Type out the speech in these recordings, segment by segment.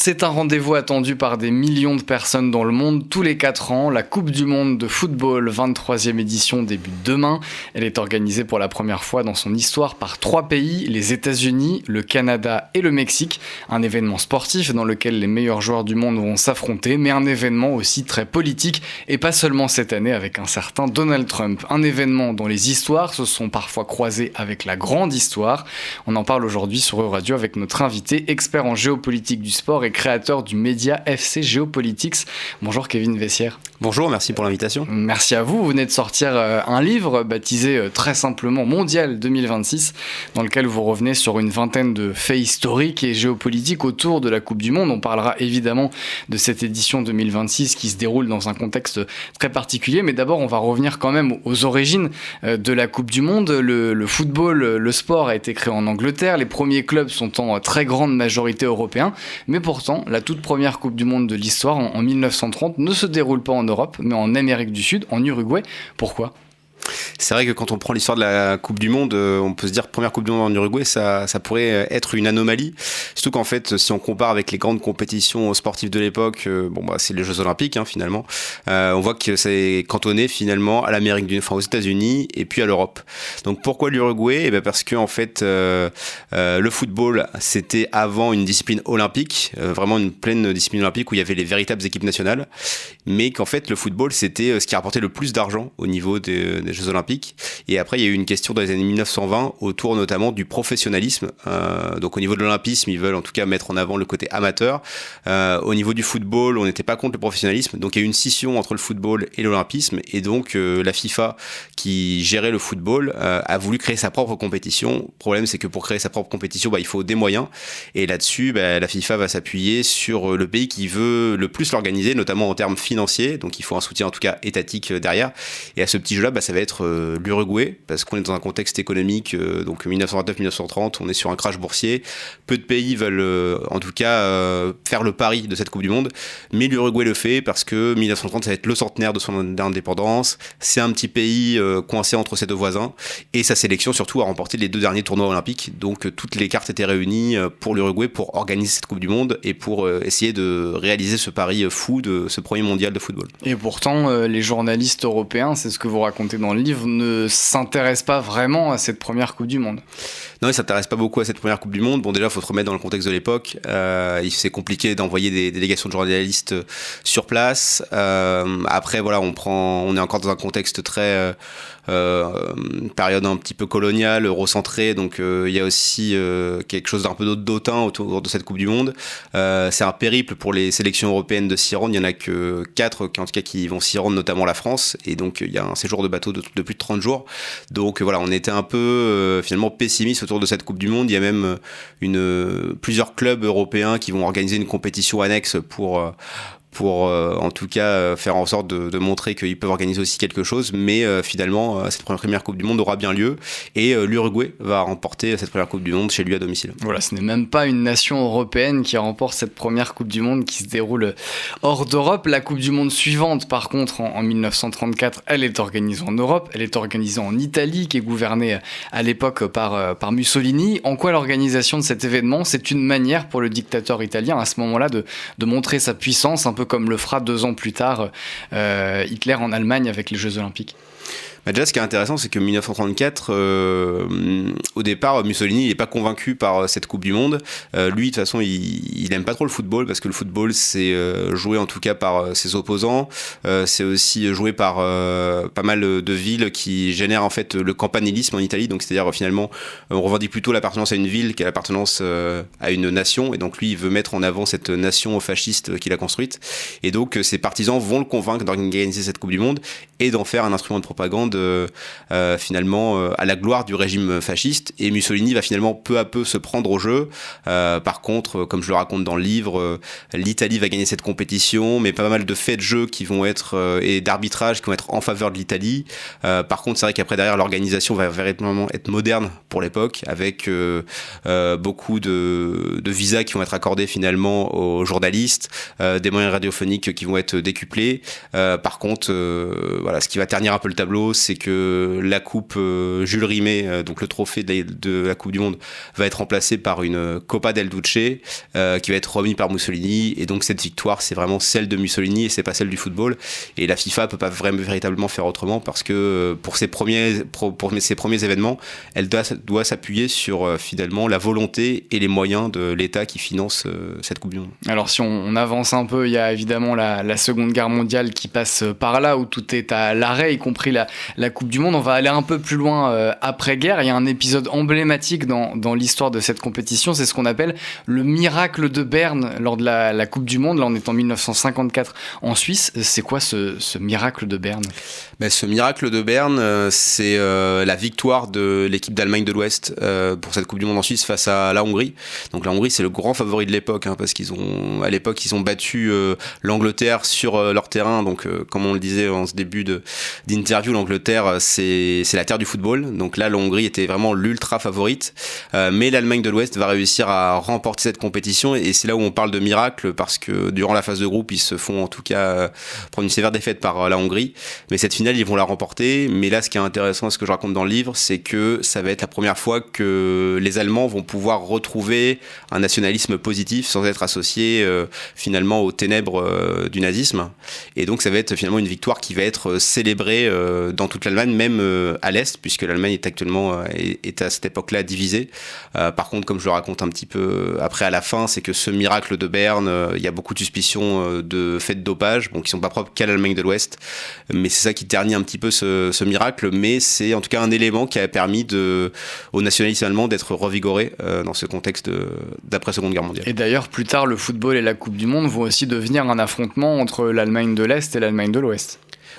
C'est un rendez-vous attendu par des millions de personnes dans le monde tous les 4 ans. La Coupe du Monde de football, 23e édition, débute demain. Elle est organisée pour la première fois dans son histoire par 3 pays, les États-Unis, le Canada et le Mexique. Un événement sportif dans lequel les meilleurs joueurs du monde vont s'affronter, mais un événement aussi très politique, et pas seulement cette année avec un certain Donald Trump. Un événement dont les histoires se sont parfois croisées avec la grande histoire. On en parle aujourd'hui sur Euradio avec notre invité, expert en géopolitique du sport et créateur du média FC Geopolitics. Bonjour Kevin Vessière. Bonjour, merci pour l'invitation. Merci à vous. Vous venez de sortir un livre baptisé très simplement Mondial 2026, dans lequel vous revenez sur une vingtaine de faits historiques et géopolitiques autour de la Coupe du Monde. On parlera évidemment de cette édition 2026 qui se déroule dans un contexte très particulier, mais d'abord on va revenir quand même aux origines de la Coupe du Monde. Le football, le sport a été créé en Angleterre. Les premiers clubs sont en très grande majorité européens, mais pourtant la toute première Coupe du Monde de l'histoire en 1930 ne se déroule pas en Europe, mais en Amérique du Sud, en Uruguay. Pourquoi ? C'est vrai que quand on prend l'histoire de la Coupe du Monde, on peut se dire première Coupe du Monde en Uruguay, ça pourrait être une anomalie. Surtout qu'en fait, si on compare avec les grandes compétitions sportives de l'époque, c'est les Jeux Olympiques finalement. On voit que c'est cantonné finalement à l'Amérique du Nord, aux États-Unis et puis à l'Europe. Donc pourquoi l'Uruguay ? Parce que en fait, le football c'était avant une discipline olympique, vraiment une pleine discipline olympique où il y avait les véritables équipes nationales, mais qu'en fait le football c'était ce qui rapportait le plus d'argent au niveau des Jeux Olympiques. Et après, il y a eu une question dans les années 1920 autour notamment du professionnalisme. Donc au niveau de l'olympisme, ils veulent en tout cas mettre en avant le côté amateur. Au niveau du football, on n'était pas contre le professionnalisme. Donc il y a eu une scission entre le football et l'olympisme. Et donc la FIFA, qui gérait le football, a voulu créer sa propre compétition. Le problème, c'est que pour créer sa propre compétition, il faut des moyens. Et là-dessus, la FIFA va s'appuyer sur le pays qui veut le plus l'organiser, notamment en termes financiers. Donc il faut un soutien en tout cas étatique derrière. Et à ce petit jeu-là, ça va être l'Uruguay, parce qu'on est dans un contexte économique, donc 1929-1930, on est sur un crash boursier. Peu de pays veulent en tout cas faire le pari de cette Coupe du Monde, mais l'Uruguay le fait parce que 1930, ça va être le centenaire de son indépendance. C'est un petit pays coincé entre ses deux voisins, et sa sélection surtout a remporté les 2 derniers tournois olympiques, donc toutes les cartes étaient réunies pour l'Uruguay pour organiser cette Coupe du Monde et pour essayer de réaliser ce pari fou de ce premier mondial de football. Et pourtant, les journalistes européens, c'est ce que vous racontez dans le livre, ne s'intéresse pas vraiment à cette première Coupe du Monde. Non, il ne s'intéresse pas beaucoup à cette première Coupe du Monde. Bon, déjà, il faut se remettre dans le contexte de l'époque. C'est compliqué d'envoyer des délégations de journalistes sur place. Après, voilà, on est encore dans un contexte très période un petit peu coloniale, eurocentrée. Donc, il y a aussi quelque chose d'un peu d'autant autour de cette Coupe du Monde. C'est un périple pour les sélections européennes de s'y rendre. Il n'y en a que 4, en tout cas, qui vont s'y rendre, notamment la France. Et donc, il y a un séjour de bateau de plus de 30 jours. Donc, voilà, on était un peu finalement pessimiste autour de cette Coupe du Monde. Il y a même plusieurs clubs européens qui vont organiser une compétition annexe pour en tout cas faire en sorte de montrer qu'ils peuvent organiser aussi quelque chose, mais finalement cette première Coupe du Monde aura bien lieu et l'Uruguay va remporter cette première Coupe du Monde chez lui à domicile. Voilà, ce n'est même pas une nation européenne qui remporte cette première Coupe du Monde qui se déroule hors d'Europe. La Coupe du Monde suivante, par contre, en 1934, elle est organisée en Europe, elle est organisée en Italie, qui est gouvernée à l'époque par Mussolini. En quoi l'organisation de cet événement, c'est une manière pour le dictateur italien à ce moment-là de montrer sa puissance, un peu comme le fera 2 ans plus tard Hitler en Allemagne avec les Jeux Olympiques. Déjà, ce qui est intéressant, c'est que 1934, au départ, Mussolini, il n'est pas convaincu par cette Coupe du Monde. Lui, de toute façon, il aime pas trop le football, parce que le football, c'est joué en tout cas par ses opposants. C'est aussi joué par pas mal de villes qui génèrent en fait le campanilisme en Italie. Donc, c'est-à-dire finalement, on revendique plutôt l'appartenance à une ville qu'à l'appartenance à une nation. Et donc, lui, il veut mettre en avant cette nation fasciste qu'il a construite. Et donc, ses partisans vont le convaincre d'organiser cette Coupe du Monde et d'en faire un instrument de propagande finalement à la gloire du régime fasciste, et Mussolini va finalement peu à peu se prendre au jeu. Par contre, comme je le raconte dans le livre, l'Italie va gagner cette compétition, mais pas mal de faits de jeu qui vont être et d'arbitrage qui vont être en faveur de l'Italie. Par contre, c'est vrai qu'après derrière l'organisation va véritablement être moderne pour l'époque, avec beaucoup de visas qui vont être accordés finalement aux journalistes, des moyens radiophoniques qui vont être décuplés. Par contre, voilà, ce qui va ternir un peu le tableau, c'est que la coupe Jules Rimet, donc le trophée de la Coupe du Monde, va être remplacé par une Coppa del Duce qui va être remise par Mussolini, et donc cette victoire c'est vraiment celle de Mussolini et c'est pas celle du football, et la FIFA peut pas véritablement faire autrement parce que pour ses premiers événements, elle doit s'appuyer sur finalement la volonté et les moyens de l'État qui finance cette Coupe du Monde. Alors si on avance un peu, il y a évidemment la Seconde Guerre mondiale qui passe par là, où tout est à l'arrêt, y compris la Coupe du Monde. On va aller un peu plus loin après-guerre. Il y a un épisode emblématique dans l'histoire de cette compétition, c'est ce qu'on appelle le miracle de Berne lors de la Coupe du Monde. Là, on est en 1954 en Suisse. C'est quoi ce miracle de Berne ? Ce miracle de Berne, c'est la victoire de l'équipe d'Allemagne de l'Ouest pour cette Coupe du Monde en Suisse face à la Hongrie. Donc la Hongrie, c'est le grand favori de l'époque, parce à l'époque, ils ont battu l'Angleterre sur leur terrain. Donc comme on le disait en ce début d'interview, l'Angleterre, c'est la terre du football. Donc là, la Hongrie était vraiment l'ultra favorite. Mais l'Allemagne de l'Ouest va réussir à remporter cette compétition, et c'est là où on parle de miracle, parce que durant la phase de groupe, ils se font en tout cas prendre une sévère défaite par la Hongrie. Mais cette finale, ils vont la remporter. Mais là, ce qui est intéressant, ce que je raconte dans le livre, c'est que ça va être la première fois que les Allemands vont pouvoir retrouver un nationalisme positif sans être associé finalement aux ténèbres du nazisme. Et donc ça va être finalement une victoire qui va être célébrée dans toute l'Allemagne, même à l'Est, puisque l'Allemagne est actuellement est à cette époque-là divisée. Par contre, comme je le raconte un petit peu après à la fin, c'est que ce miracle de Berne, il y a beaucoup de suspicions de faits de dopage, qui sont pas propres qu'à l'Allemagne de l'Ouest, mais c'est ça qui ternit un petit peu ce miracle. Mais c'est en tout cas un élément qui a permis au nationalisme allemand d'être revigoré dans ce contexte d'après Seconde Guerre mondiale. Et d'ailleurs, plus tard, le football et la Coupe du Monde vont aussi devenir un affrontement entre l'Allemagne de l'Est et l'Allemagne de l'Ouest.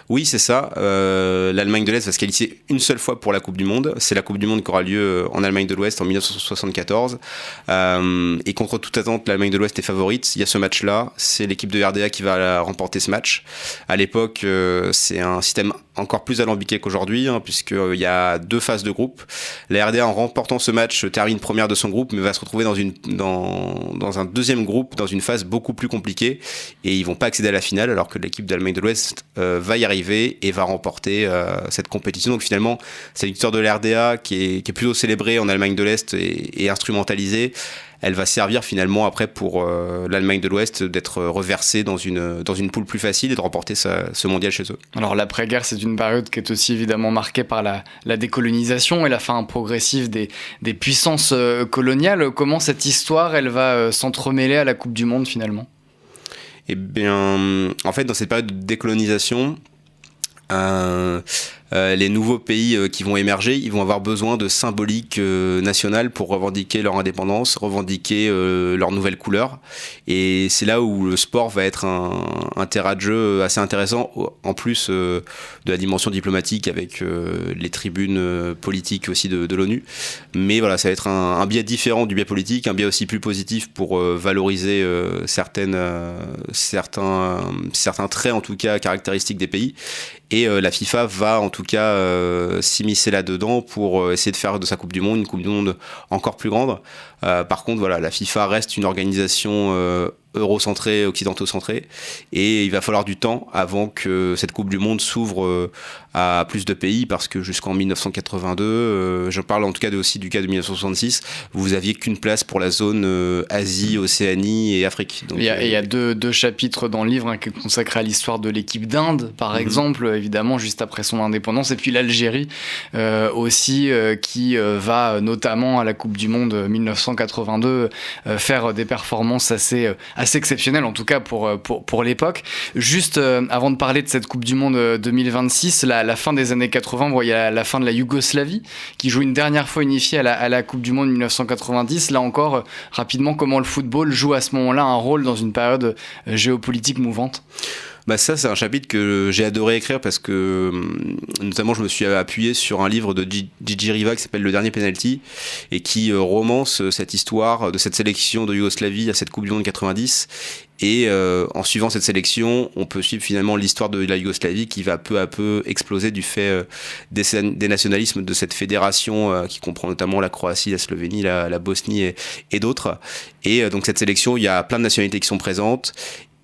Oui, c'est ça. L'Allemagne de l'Est va se qualifier une seule fois pour la Coupe du Monde. C'est la Coupe du Monde qui aura lieu en Allemagne de l'Ouest en 1974. Et contre toute attente, l'Allemagne de l'Ouest est favorite. Il y a ce match-là. C'est l'équipe de RDA qui va remporter ce match. À l'époque, c'est un système encore plus alambiqué qu'aujourd'hui, puisqu'il y a 2 phases de groupe. La RDA, en remportant ce match, termine première de son groupe, mais va se retrouver dans un deuxième groupe, dans une phase beaucoup plus compliquée. Et ils vont pas accéder à la finale, alors que l'équipe d'Allemagne de l'Ouest va y arriver et va remporter cette compétition. Donc finalement, cette victoire de l'RDA qui est plutôt célébrée en Allemagne de l'Est et instrumentalisée, elle va servir finalement après pour l'Allemagne de l'Ouest d'être reversée dans une poule plus facile et de remporter ce mondial chez eux. Alors l'après-guerre, c'est une période qui est aussi évidemment marquée par la décolonisation et la fin progressive des puissances coloniales. Comment cette histoire, elle va s'entremêler à la Coupe du Monde finalement ? Eh bien, en fait, dans cette période de décolonisation, les nouveaux pays qui vont émerger, ils vont avoir besoin de symbolique nationale pour revendiquer leur indépendance, revendiquer leur nouvelle couleur. Et c'est là où le sport va être un terrain de jeu assez intéressant, en plus de la dimension diplomatique avec les tribunes politiques aussi de l'ONU. Mais voilà, ça va être un biais différent du biais politique, un biais aussi plus positif pour valoriser certains traits en tout cas caractéristiques des pays. Et la FIFA va en tout cas s'immiscer là-dedans pour essayer de faire de sa Coupe du Monde une Coupe du Monde encore plus grande. Par contre, voilà, la FIFA reste une organisation eurocentrée, occidentaux-centrée, et il va falloir du temps avant que cette Coupe du Monde s'ouvre à plus de pays, parce que jusqu'en 1982, je parle en tout cas aussi du cas de 1966, vous aviez qu'une place pour la zone Asie, Océanie et Afrique. Donc, il y a deux chapitres dans le livre qui est consacré à l'histoire de l'équipe d'Inde, par exemple, évidemment, juste après son indépendance, et puis l'Algérie aussi, qui va notamment à la Coupe du Monde 1982 faire des performances assez exceptionnelles, en tout cas pour l'époque. Juste avant de parler de cette Coupe du Monde 2026, la fin des années 80, il y a la fin de la Yougoslavie, qui joue une dernière fois unifiée à la Coupe du Monde 1990. Là encore, rapidement, comment le football joue à ce moment-là un rôle dans une période géopolitique mouvante ? Ça, c'est un chapitre que j'ai adoré écrire parce que, notamment, je me suis appuyé sur un livre de Gigi Riva qui s'appelle Le Dernier Penalty et qui romance cette histoire de cette sélection de Yougoslavie à cette Coupe du Monde 90. Et en suivant cette sélection, on peut suivre finalement l'histoire de la Yougoslavie qui va peu à peu exploser du fait des nationalismes de cette fédération qui comprend notamment la Croatie, la Slovénie, la Bosnie et d'autres. Et donc cette sélection, il y a plein de nationalités qui sont présentes.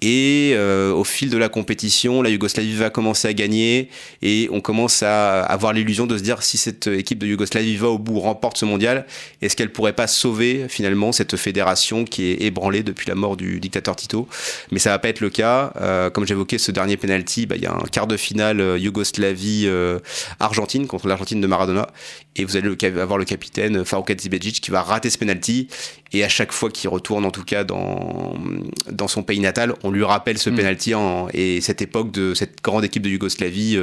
Et au fil de la compétition, la Yougoslavie va commencer à gagner et on commence à avoir l'illusion de se dire si cette équipe de Yougoslavie va au bout, remporte ce mondial, est-ce qu'elle pourrait pas sauver finalement cette fédération qui est ébranlée depuis la mort du dictateur Tito. Mais ça va pas être le cas. Comme j'évoquais ce dernier penalty, il y a un quart de finale Yougoslavie-Argentine contre l'Argentine de Maradona et vous allez avoir le capitaine Farouk Hadzibedzic qui va rater ce penalty et à chaque fois qu'il retourne en tout cas dans son pays natal, on lui rappelle ce penalty et cette époque de cette grande équipe de Yougoslavie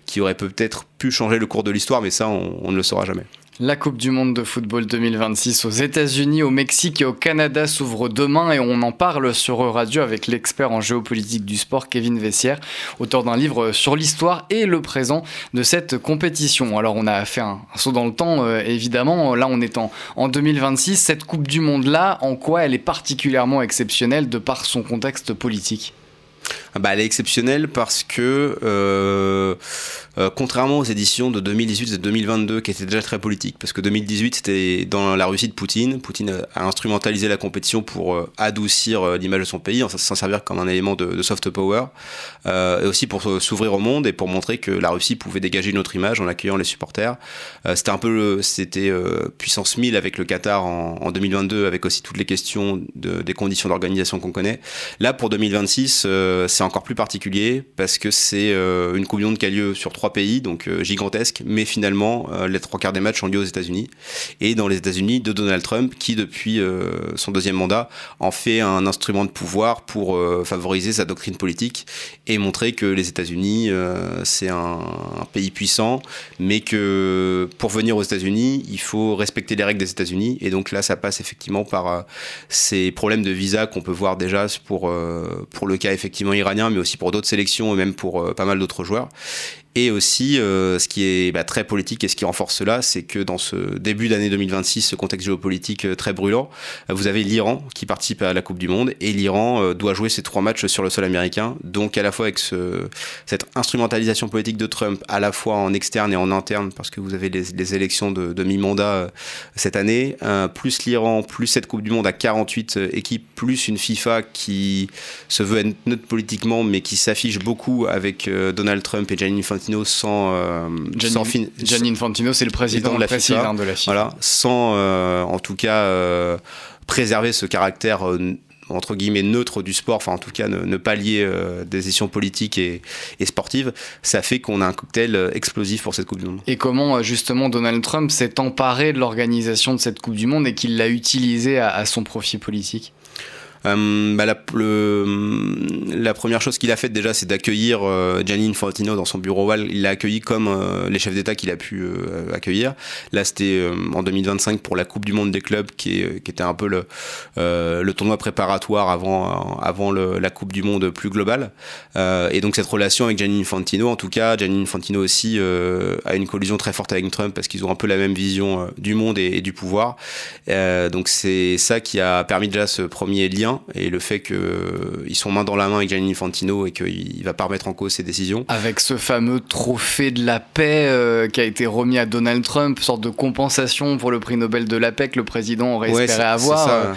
qui aurait peut-être pu changer le cours de l'histoire, mais ça on ne le saura jamais. La Coupe du Monde de football 2026 aux États-Unis, au Mexique et au Canada s'ouvre demain et on en parle sur Radio avec l'expert en géopolitique du sport Kevin Vessière, auteur d'un livre sur l'histoire et le présent de cette compétition. Alors on a fait un saut dans le temps évidemment, là on est en 2026. Cette Coupe du Monde-là, en quoi elle est particulièrement exceptionnelle de par son contexte politique ? Elle est exceptionnelle parce que contrairement aux éditions de 2018 et de 2022 qui étaient déjà très politiques, parce que 2018 c'était dans la Russie de Poutine a instrumentalisé la compétition pour adoucir l'image de son pays, s'en servir comme un élément de soft power, et aussi pour s'ouvrir au monde et pour montrer que la Russie pouvait dégager une autre image en accueillant les supporters. C'était puissance 1000 avec le Qatar en 2022, avec aussi toutes les questions des conditions d'organisation qu'on connaît. Là pour 2026 c'est encore plus particulier parce que c'est une Coupe du Monde qui a lieu sur 3 pays, donc gigantesque, mais finalement les 3/4 des matchs ont lieu aux États-Unis et dans les États-Unis de Donald Trump qui depuis son deuxième mandat en fait un instrument de pouvoir pour favoriser sa doctrine politique et montrer que les États-Unis c'est un pays puissant, mais que pour venir aux États-Unis il faut respecter les règles des États-Unis et donc là ça passe effectivement par ces problèmes de visa qu'on peut voir déjà pour le cas effectivement iranien, mais aussi pour d'autres sélections et même pour pas mal d'autres joueurs. Et aussi, ce qui est très politique et ce qui renforce cela, c'est que dans ce début d'année 2026, ce contexte géopolitique très brûlant, vous avez l'Iran qui participe à la Coupe du Monde et l'Iran doit jouer ses 3 matchs sur le sol américain. Donc à la fois avec cette instrumentalisation politique de Trump, à la fois en externe et en interne, parce que vous avez les élections de mi-mandat cette année, plus l'Iran, plus cette Coupe du Monde à 48 équipes, plus une FIFA qui se veut être neutre politiquement, mais qui s'affiche beaucoup avec Donald Trump et Gianni Infantino Gianni Infantino, c'est le président de la FIFA. Voilà, sans en tout cas préserver ce caractère entre guillemets neutre du sport, enfin en tout cas ne pas lier des décisions politiques et sportives, ça fait qu'on a un cocktail explosif pour cette Coupe du Monde. Et comment justement Donald Trump s'est emparé de l'organisation de cette Coupe du Monde et qu'il l'a utilisée à son profit politique ? La première chose qu'il a faite déjà, c'est d'accueillir Gianni Infantino dans son bureau ovale. Il l'a accueilli comme les chefs d'État qu'il a pu accueillir. Là, c'était en 2025 pour la Coupe du Monde des clubs, qui était un peu le tournoi préparatoire avant la Coupe du Monde plus globale. Et donc cette relation avec Gianni Infantino, en tout cas, Gianni Infantino aussi a une collision très forte avec Trump parce qu'ils ont un peu la même vision du monde et du pouvoir. Donc c'est ça qui a permis déjà ce premier lien. Et le fait qu'ils sont main dans la main avec Gianni Infantino et qu'il va pas remettre en cause ses décisions. Avec ce fameux trophée de la paix qui a été remis à Donald Trump, sorte de compensation pour le prix Nobel de la paix que le président aurait espéré avoir.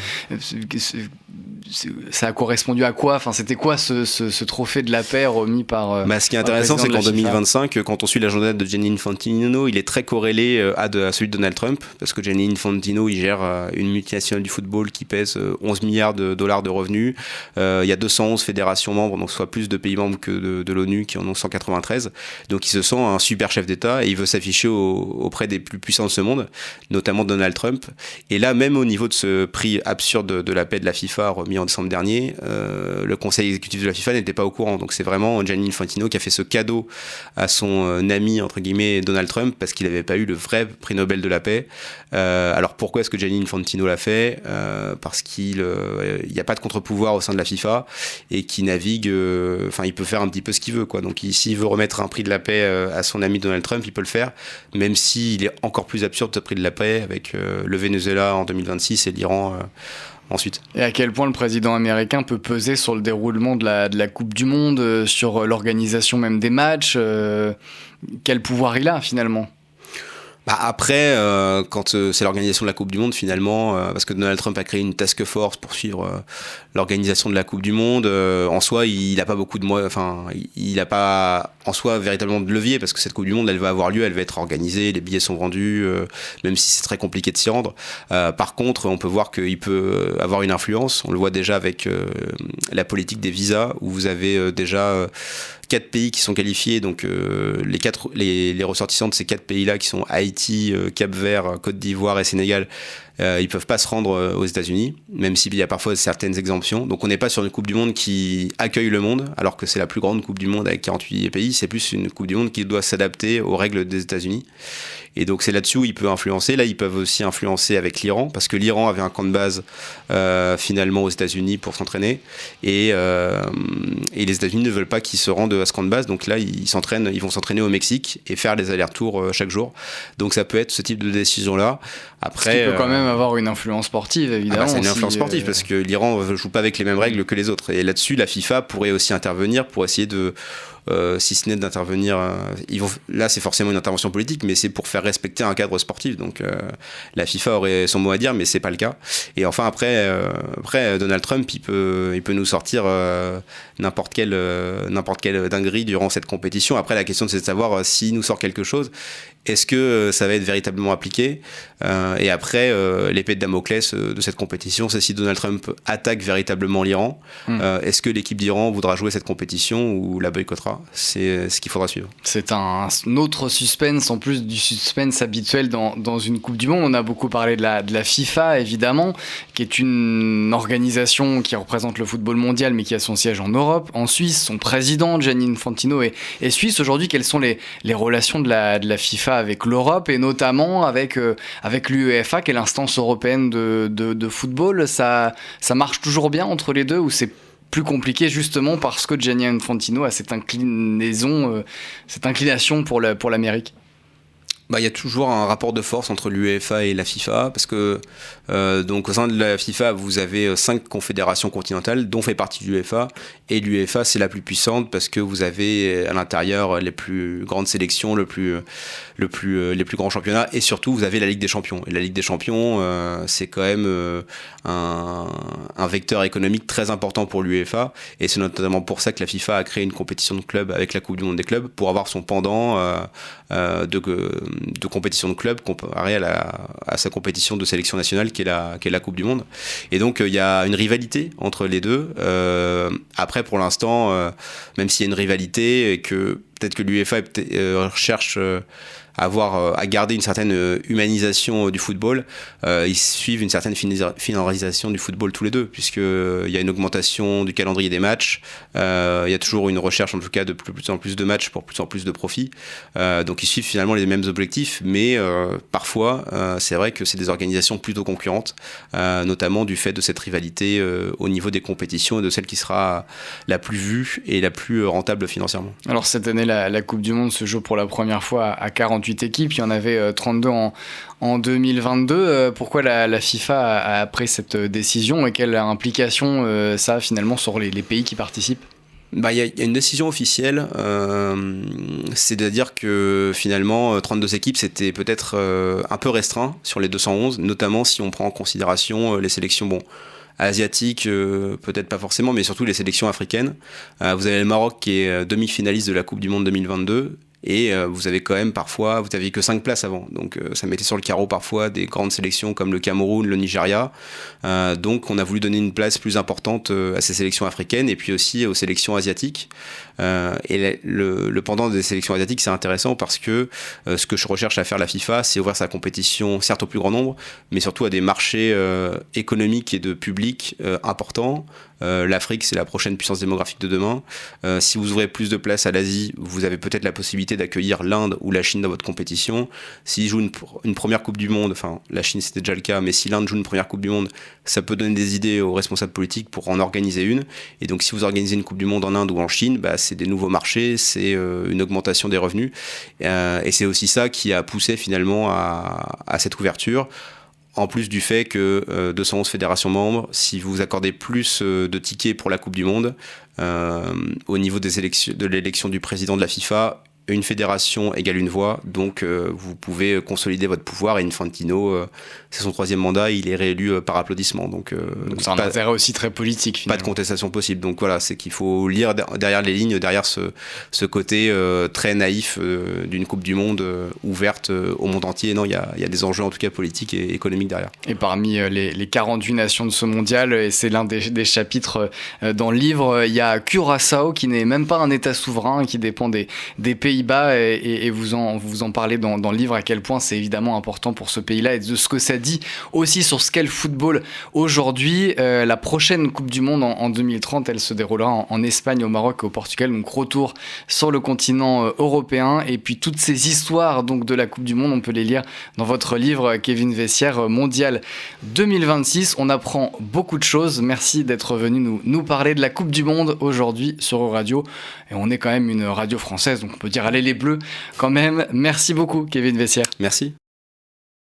Ça a correspondu à quoi ? Enfin, c'était quoi ce trophée de la paix remis par ce qui est intéressant, c'est qu'en 2025, quand on suit l'agenda de Gianni Infantino, il est très corrélé à celui de Donald Trump, parce que Gianni Infantino, il gère une multinationale du football qui pèse 11 milliards de dollars de revenus. Il y a 211 fédérations membres, donc soit plus de pays membres que de l'ONU qui en ont 193. Donc il se sent un super chef d'État et il veut s'afficher auprès des plus puissants de ce monde, notamment Donald Trump. Et là, même au niveau de ce prix absurde de la paix de la FIFA remis en décembre dernier, le conseil exécutif de la FIFA n'était pas au courant. Donc c'est vraiment Gianni Infantino qui a fait ce cadeau à son ami, entre guillemets, Donald Trump, parce qu'il n'avait pas eu le vrai prix Nobel de la paix. Alors pourquoi est-ce que Gianni Infantino l'a fait ? Parce qu'il n'y a pas de contre-pouvoir au sein de la FIFA et qui navigue, il peut faire un petit peu ce qu'il veut, quoi. Donc s'il veut remettre un prix de la paix à son ami Donald Trump, il peut le faire, même s'il est encore plus absurde ce prix de la paix avec le Venezuela en 2026 et l'Iran ensuite. Et à quel point le président américain peut peser sur le déroulement de la Coupe du Monde, sur l'organisation même des matchs, quel pouvoir il a finalement ? Après, quand c'est l'organisation de la Coupe du Monde, finalement, parce que Donald Trump a créé une task force pour suivre l'organisation de la Coupe du Monde, en soi, il n'a pas beaucoup de moyens, enfin, il n'a pas en soi véritablement de levier, parce que cette Coupe du Monde, elle va avoir lieu, elle va être organisée, les billets sont vendus, même si c'est très compliqué de s'y rendre. Par contre, on peut voir qu'il peut avoir une influence. On le voit déjà avec la politique des visas, où vous avez déjà 4 pays qui sont qualifiés, donc les ressortissants de ces 4 pays-là qui sont Haïti, Cap-Vert, Côte d'Ivoire et Sénégal, ils peuvent pas se rendre aux États-Unis, même s'il y a parfois certaines exemptions. Donc on n'est pas sur une Coupe du Monde qui accueille le monde, alors que c'est la plus grande Coupe du Monde avec 48 pays. C'est plus une Coupe du Monde qui doit s'adapter aux règles des États-Unis. Et donc c'est là-dessus où il peut influencer. Là, ils peuvent aussi influencer avec l'Iran, parce que l'Iran avait un camp de base finalement aux États-Unis pour s'entraîner, et les États-Unis ne veulent pas qu'ils se rendent à ce camp de base. Donc là, ils vont s'entraîner au Mexique et faire les allers-retours chaque jour. Donc ça peut être ce type de décision-là. Après, ce qui peut quand même avoir une influence sportive, évidemment. C'est une influence sportive, parce que l'Iran ne joue pas avec les mêmes règles que les autres. Et là-dessus, la FIFA pourrait aussi intervenir pour essayer de... si ce n'est d'intervenir, là c'est forcément une intervention politique, mais c'est pour faire respecter un cadre sportif. Donc la FIFA aurait son mot à dire, mais c'est pas le cas. Et enfin après Donald Trump, il peut nous sortir n'importe quelle dinguerie durant cette compétition. Après, la question c'est de savoir s'il nous sort quelque chose. Est-ce que ça va être véritablement appliqué ? Et après, l'épée de Damoclès de cette compétition, c'est si Donald Trump attaque véritablement l'Iran. Est-ce que l'équipe d'Iran voudra jouer cette compétition ou la boycottera ? C'est ce qu'il faudra suivre. C'est un autre suspense, en plus du suspense habituel dans une Coupe du Monde. On a beaucoup parlé de la FIFA, évidemment, qui est une organisation qui représente le football mondial, mais qui a son siège en Europe, en Suisse. Son président, Gianni Infantino, est suisse. Aujourd'hui, quelles sont les relations de la FIFA avec l'Europe, et notamment avec l'UEFA, qui est l'instance européenne de football? Ça marche toujours bien entre les deux, ou c'est plus compliqué justement parce que Gianni Infantino a cette inclination pour l'Amérique? Il y a toujours un rapport de force entre l'UEFA et la FIFA, parce que donc au sein de la FIFA, vous avez 5 confédérations continentales, dont fait partie l'UEFA, et l'UEFA c'est la plus puissante parce que vous avez à l'intérieur les plus grandes sélections, les plus grands championnats, et surtout vous avez la Ligue des Champions. Et la Ligue des Champions, c'est quand même un vecteur économique très important pour l'UEFA, et c'est notamment pour ça que la FIFA a créé une compétition de clubs avec la Coupe du Monde des clubs, pour avoir son pendant de compétition de club comparé à sa compétition de sélection nationale qui est la Coupe du Monde. Et donc il y a une rivalité entre les deux. Après, pour l'instant, même s'il y a une rivalité et que peut-être que l'UEFA cherche à garder une certaine humanisation du football, ils suivent une certaine financiarisation du football tous les deux, puisqu'il y a une augmentation du calendrier des matchs, il y a toujours une recherche en tout cas de plus en plus de matchs pour plus en plus de profits, donc ils suivent finalement les mêmes objectifs, mais parfois c'est vrai que c'est des organisations plutôt concurrentes, notamment du fait de cette rivalité au niveau des compétitions et de celle qui sera la plus vue et la plus rentable financièrement. Alors cette année, la Coupe du Monde se joue pour la première fois à 48 équipes, il y en avait 32 en 2022. Pourquoi la FIFA a pris cette décision, et quelle implication ça a finalement sur les pays qui participent? Il y a une décision officielle, c'est-à-dire que finalement 32 équipes c'était peut-être un peu restreint sur les 211, notamment si on prend en considération les sélections asiatiques, peut-être pas forcément, mais surtout les sélections africaines. Vous avez le Maroc qui est demi-finaliste de la Coupe du Monde 2022, et vous avez quand même parfois, vous n'aviez que 5 places avant, donc ça mettait sur le carreau parfois des grandes sélections comme le Cameroun, le Nigeria, donc on a voulu donner une place plus importante à ces sélections africaines et puis aussi aux sélections asiatiques, et le pendant des sélections asiatiques c'est intéressant parce que ce que je recherche à faire la FIFA, c'est ouvrir sa compétition certes au plus grand nombre, mais surtout à des marchés économiques et de public importants. L'Afrique c'est la prochaine puissance démographique de demain. Si vous ouvrez plus de place à l'Asie, vous avez peut-être la possibilité d'accueillir l'Inde ou la Chine dans votre compétition. S'ils jouent une première Coupe du Monde, enfin la Chine c'était déjà le cas, mais si l'Inde joue une première Coupe du Monde, ça peut donner des idées aux responsables politiques pour en organiser une. Et donc si vous organisez une Coupe du Monde en Inde ou en Chine, c'est des nouveaux marchés, c'est une augmentation des revenus, et c'est aussi ça qui a poussé finalement à cette ouverture. En plus du fait que 211 fédérations membres, si vous accordez plus de tickets pour la Coupe du Monde, au niveau de l'élection du président de la FIFA, une fédération égale une voix, donc vous pouvez consolider votre pouvoir. Et Infantino, c'est son 3e mandat, il est réélu par applaudissement. Donc c'est un intérêt aussi très politique, finalement. Pas de contestation possible. Donc voilà, c'est qu'il faut lire derrière les lignes, derrière ce côté très naïf d'une Coupe du Monde ouverte au monde entier. Non, il y a des enjeux en tout cas politiques et économiques derrière. Et parmi les 48 nations de ce mondial, et c'est l'un des chapitres dans le livre, il y a Curaçao qui n'est même pas un État souverain, qui dépend des Pays-Bas, et vous en parlez dans le livre à quel point c'est évidemment important pour ce pays-là et de ce que ça dit aussi sur ce qu'est le football aujourd'hui. La prochaine Coupe du Monde en 2030, elle se déroulera en Espagne, au Maroc et au Portugal, donc retour sur le continent européen. Et puis toutes ces histoires donc de la Coupe du Monde, on peut les lire dans votre livre, Kevin Vessière, Mondial 2026. On apprend beaucoup de choses. Merci d'être venu nous parler de la Coupe du Monde aujourd'hui sur Euradio. Et on est quand même une radio française, donc on peut dire allez les Bleus quand même. Merci beaucoup, Kevin Vessière. Merci.